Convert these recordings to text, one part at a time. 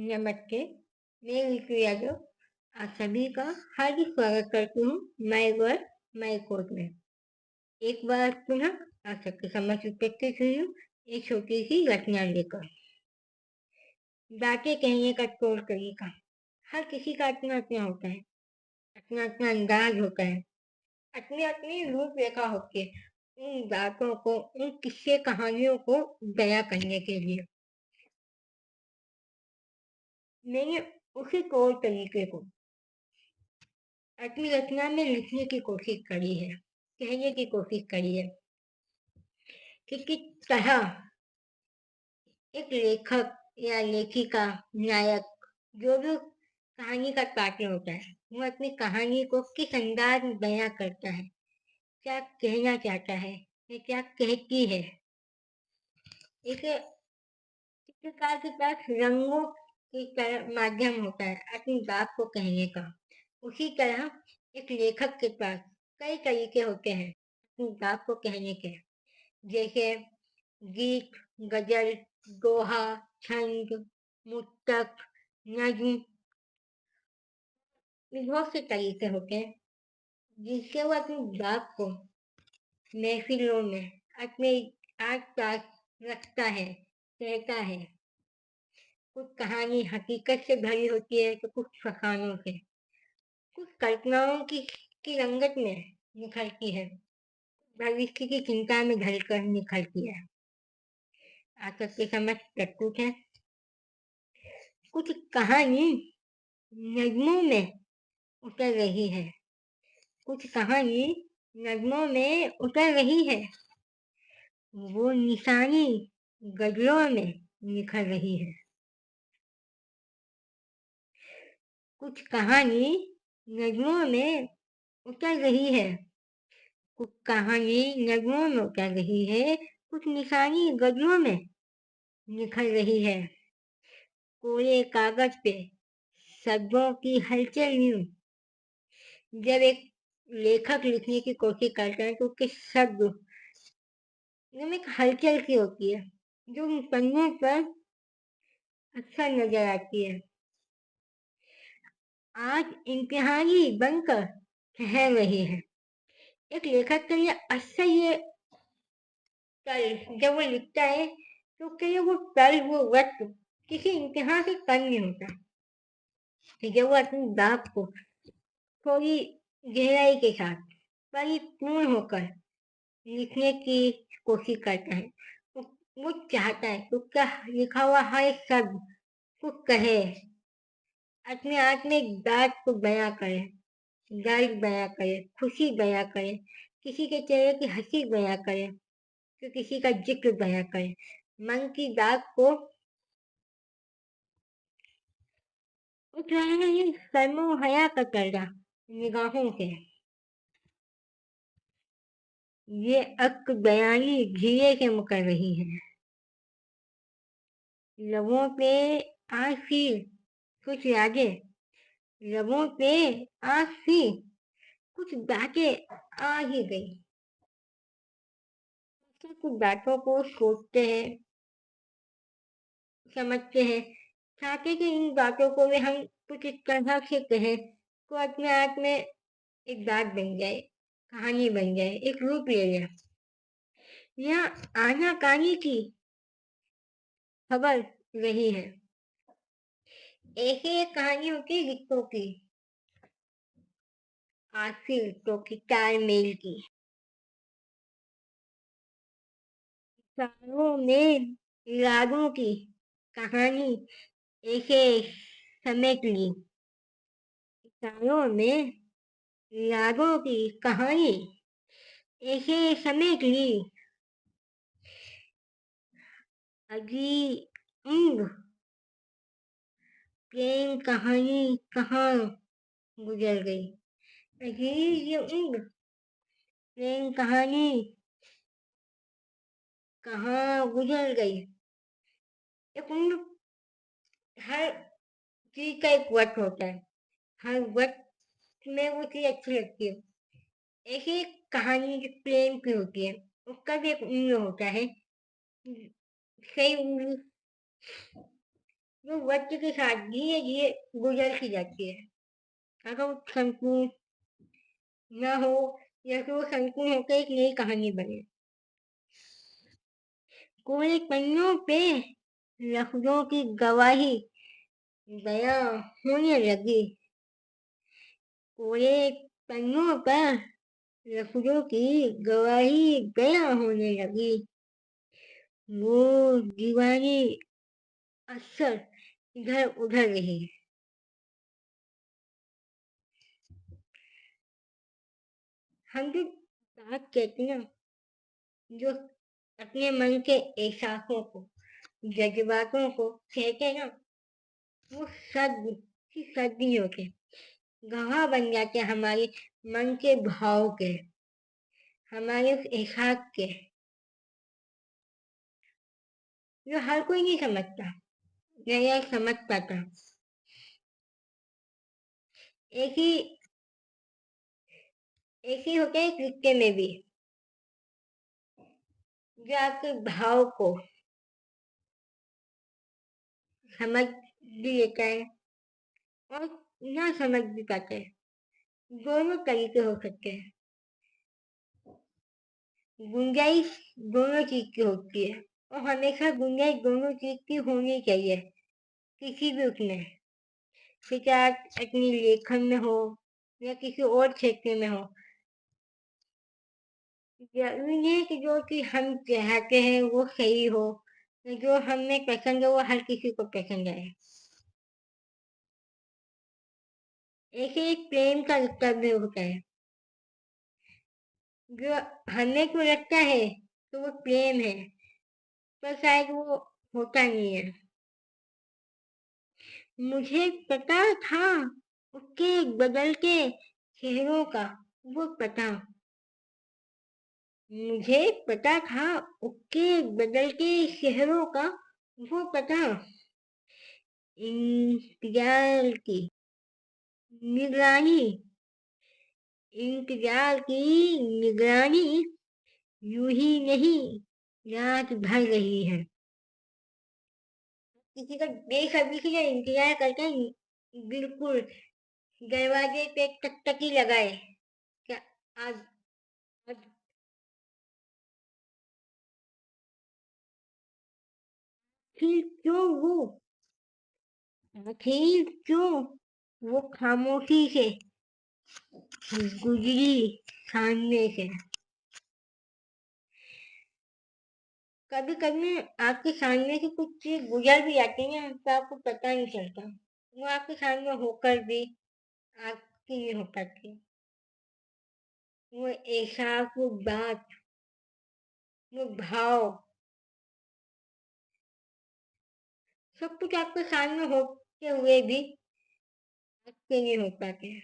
नमस्ते, मैं ऋतु यादव आप सभी का हार्दिक स्वागत करती हूँ माय वर्ड माय कोड में। एक बार पुनः आप सबके समक्ष उपस्थित हुई हूँ एक छोटी सी रचना लेकर। बातें कहने का तौर तरीका हर किसी का अपना अपना होता है, अपना अपना अंदाज होता है, अपनी अपनी रूपरेखा होती है उन बातों को, उन किस्से कहानियों को बयां करने के लिए। मैंने उसी तौर तरीके को अपनी रचना में लिखने की कोशिश करी है, कहने की कोशिश करी है कि किस तरह एक लेखक या लेखिका, नायक, जो भी कहानी का पात्र होता है, वो अपनी कहानी को किस अंदाज में बयां करता है, क्या कहना चाहता है या क्या कहती है। एक चित्रकार के पास रंगों की तरह माध्यम होता है अपनी बात को कहने का। उसी तरह एक लेखक के पास कई तरीके होते हैं अपनी बात को कहने के, जैसे गीत, गजल, दोहा, छंद, मुक्तक, नज्म, बहुत से तरीके होते हैं जिससे वो अपनी बात को महफिलों में अपने आस पास रखता है, कहता है। कुछ कहानी हकीकत से भरी होती है तो कुछ फसानों से, कुछ कल्पनाओं की रंगत में निखरती है, भविष्य की चिंता में ढलकर निखरती है। आप सबके समझ प्रस्तुत है कुछ कहानी नज्मों में उतर रही है, कुछ कहानी नज्मों में उतर रही है, वो निशानी गजलों में निखर रही है। कुछ कहानी नज्मों में उतर रही है, कुछ कहानी नज्मों में उतर रही है, कुछ निशानी गजलों में निखर रही है। कोरे कागज पे शब्दों की हलचल यूं, जब एक लेखक लिखने की कोशिश करता है तो उसके शब्द एकदम एक हलचल सी होती है जो उन पन्नों पर अक्सर नजर आती है। आज इम्तिहानी बनकर ठहर रही है। एक लेखक के लिए अक्सर ये पल जब वो लिखता है तो उसके लिए वो पल, वो वक्त किसी इम्तिहान से कम नहीं होता। जब वो अपनी बात को थोड़ी गहराई के साथ परिपूर्ण होकर लिखने की कोशिश करता है, वो वो चाहता है कि उसका लिखा हुआ हर एक शब्द कुछ कहे, अपने आप में एक बात को बयां करे, दर्द बयां करे, खुशी बयां करे, किसी के चेहरे की हंसी बयां करे, तो किसी का जिक्र बयां करे, मन की बात को उठ रहे हैं ये शर्मो हया का पर्दा निगाहों से। ये अक बयानी धीरे से मुकर रही है, लबों पे आज फिर कुछ यादें, लबों पे आज फिर कुछ बातें आ ही गई। कुछ बातों को सोचते हैं, समझते हैं, चाहते कि इन बातों को भी हम कुछ इस तरह से कहें तो अपने आप में एक बात बन जाए, कहानी बन जाए, एक रूप ले जाए। यह आनाकानी की खबर रही है। एक ही एक कहानी होती है रिश्तों की, आखिर रिश्तों की, तालमेल की। सालों में इरादों की कहानी ऐसे समेट ली, सालों में इरादों की कहानी ऐसे समेट ली, अजी उम्र प्रेम कहानी कहाँ गुजर गई, अजी ये उम्र प्रेम कहानी कहाँ गुजर गई। एक उम्र, हर चीज का एक वक्त होता है, हर वक्त में वो चीज अच्छी लगती है। ऐसी एक कहानी जो प्रेम की होती है उसका भी एक उम्र होता है, सही उम्र जो वक्त के साथ धीरे धीरे गुजरती जाती है। अगर वो संपूर्ण न हो या फिर वो संपूर्ण होकर एक नई कहानी बने। कोरे पन्नों पे लफ्जों की गवाही बयां होने लगी। कोरे पन्नों पर लफ्जों की गवाही बयां होने लगी। वो दीवानी अक्सर इधर उधर रही। हम जो बात कहते हैं ना, जो अपने मन के एहसासों को, जज्बातों को कहते हैं ना, वो शब्द ही शब्द नहीं होते, गवाह बन जाते हैं हमारे मन के भाव के, हमारे उस एहसास के, जो हर कोई नहीं समझता या समझ पाता। एक ही एक ही होता है एक रिश्ते में भी, जो आपके भाव को समझ भी लेता है और ना समझ भी पाता है। दोनों तरीके हो सकते हैं। गुंजाइश दोनों चीज की होती है और हमेशा गुंजाइश दोनों चीज की होनी चाहिए किसी भी उसमें, फिर चाहे अपनी लेखन में हो या किसी और क्षेत्र में हो। जरूरी नहीं है कि जो कि हम चाहते हैं वो सही हो, जो हमें पसंद है वो हर किसी को पसंद आए। ऐसे एक प्रेम का रिश्ता भी होता है, जो हमें को लगता है तो वो प्रेम है, पर शायद वो होता नहीं है। मुझे पता था उसके बदलते चेहरों का, वो पता। मुझे पता था उसके बदलते चेहरों का, वो पता। इंतजार की निगरानी, इंतजार की निगरानी यूं ही नहीं रात भर रही है। किसी का बेसब्री से इंतजार करके बिल्कुल दरवाजे पे टकटकी लगाए, क्या आज आज फिर क्यों वो, आखिर क्यों वो खामोशी से गुजरी सामने से। कभी कभी आपके सामने से कुछ चीज गुजर भी जाती है ना, तो आपको पता नहीं चलता। वो आपके सामने होकर भी आपकी नहीं हो पाती। वो एहसास, वो बात, वो भाव, सब कुछ आपके सामने होते हुए भी आपके नहीं हो पाते।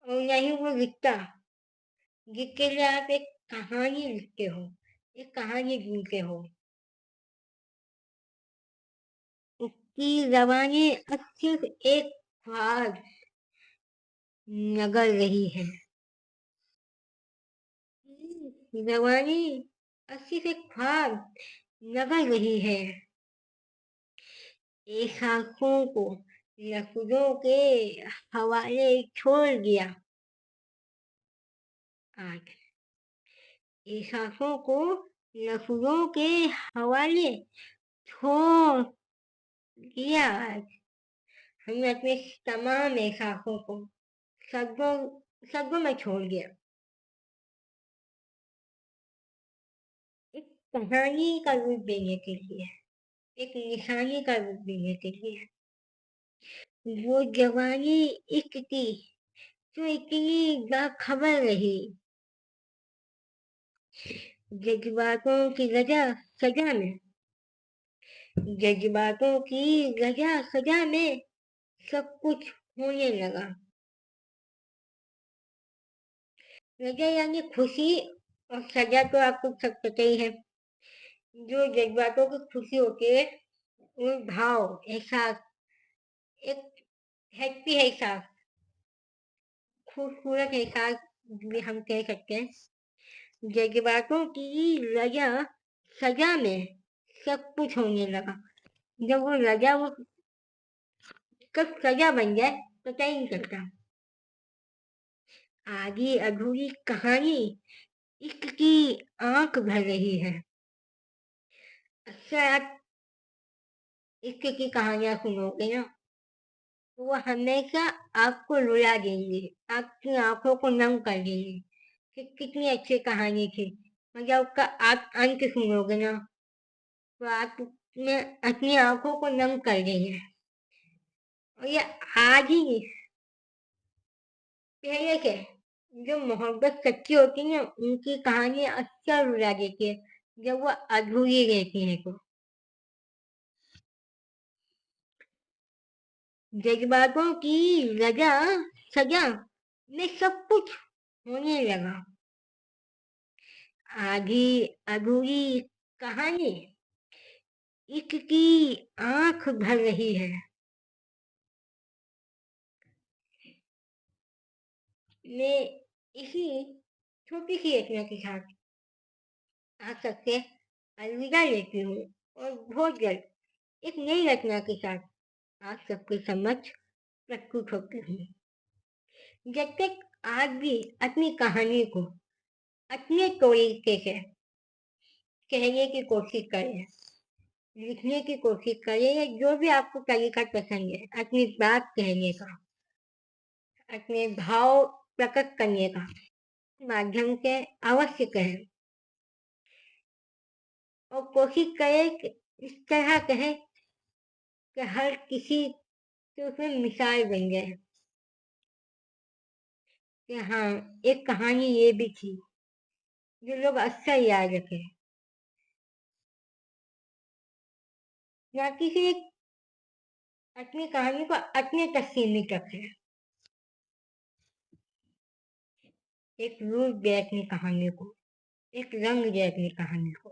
और ना ही वो रिश्ता जिसके लिए आप एक कहानी लिखते हो, एक कहानी ढूंढते हो, उसकी जबानी अब सिर्फ एक ख्वाब नगल रही है। जवानी अब सिर्फ एक ख्वाब नगल रही है। एक आंखों को लफ्जों के हवाले छोड़ दिया आज। एक आंखों को लफ्जों के हवाले छोड़ दिया आज। हमने अपने तमाम एहसासों को शब्दों शब्दों में छोड़ दिया। एक कहानी का रूप देने के लिए, एक निशानी का रूप देने के लिए। वो जवानी इश्क की जो इतनी बाखबर रही, जज्बातों की वजह सजा में, जज्बातों की वजह सजा में सब कुछ होने लगा। वजह यानी खुशी, और सजा तो आपको सब पता ही है। जो जज्बातों की खुशी होती है, वो भाव, एहसास, एक हैप्पी एहसास, खूबसूरत एहसास भी हम कह सकते हैं। जज्बातों की वजह सजा में सब कुछ होने लगा। जब वो राजा वो कब सजा बन जाए पता ही नहीं चलता। आधी अधूरी कहानी इश्क की आंख भर रही है। अक्सर आप इश्क की कहानियां सुनोगे ना तो वो हमेशा आपको रुला देंगे, आपकी आंखों को नम कर देंगे कि कितनी अच्छी कहानी थी। मतलब उसका आप अंत सुनोगे ना तो आप में अपनी आंखों को नम कर देंगे। और ये आज ही नहीं, पहले से जो मोहब्बत सच्ची होती है ना उनकी कहानी अक्सर रुला देती है जब वो अधूरी रहती है तो। जज्बातों की रजा सजा में सब कुछ होने लगा। आधी अधूरी कहानी इश्क की आंख भर रही है। मैं इसी छोटी सी रचना के साथ आप सबसे अलविदा लेती हूँ और बहुत जल्द एक नई रचना के साथ आप सबके समक्ष प्रस्तुत होती हूँ। जब तक आप भी अपनी कहानी को अपने तरीके से कहने की कोशिश करें, लिखने की कोशिश करें या जो भी आपको तरीका पसंद है अपनी बात कहने का, अपने भाव प्रकट करने का माध्यम से अवश्य कहें और कोशिश करें कि इस तरह कहें कि हर किसी की उसमें मिसाल बन जाए कि हाँ एक कहानी ये भी थी जो लोग अक्सर याद रखें, ना कि सिर्फ अपनी कहानी को अपने तक सीमित रखें। एक रूप दे अपनी कहानी को, एक रंग दे अपनी कहानी को।